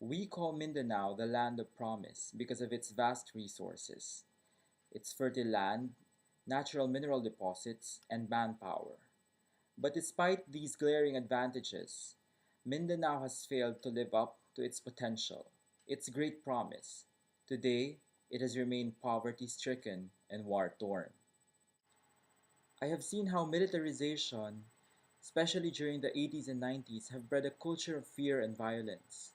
We call Mindanao the land of promise because of its vast resources, its fertile land, natural mineral deposits, and manpower. But despite these glaring advantages, Mindanao has failed to live up to its potential, its great promise. Today, it has remained poverty stricken and war torn. I have seen how militarization, especially during the 80s and 90s, have bred a culture of fear and violence.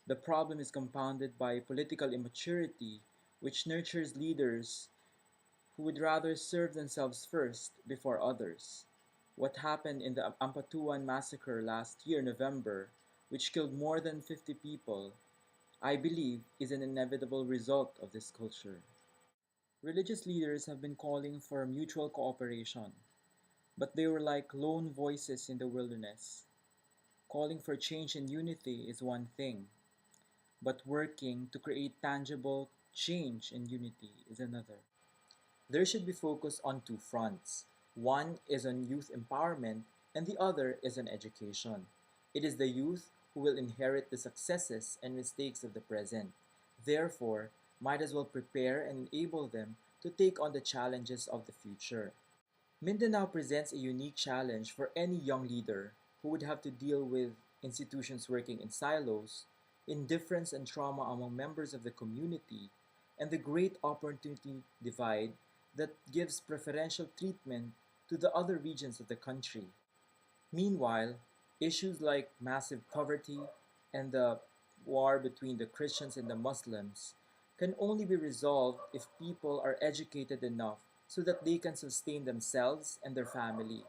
The problem is compounded by political immaturity, which nurtures leaders who would rather serve themselves first before others. What happened in the Ampatuan massacre last year, November, which killed more than 50 people, I believe is an inevitable result of this culture. Religious leaders have been calling for mutual cooperation, but they were like lone voices in the wilderness. Calling for change and unity is one thing, but working to create tangible change and unity is another. There should be focus on two fronts. One is on youth empowerment, and the other is on education. It is the youth who will inherit the successes and mistakes of the present. Therefore, might as well prepare and enable them to take on the challenges of the future. Mindanao presents a unique challenge for any young leader who would have to deal with institutions working in silos, indifference and trauma among members of the community, and the great opportunity divide that gives preferential treatment to the other regions of the country. Meanwhile, issues like massive poverty and the war between the Christians and the Muslims can only be resolved if people are educated enough so that they can sustain themselves and their family.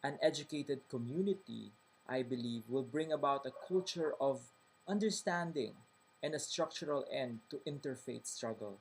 An educated community, I believe, will bring about a culture of understanding and a structural end to interfaith struggle.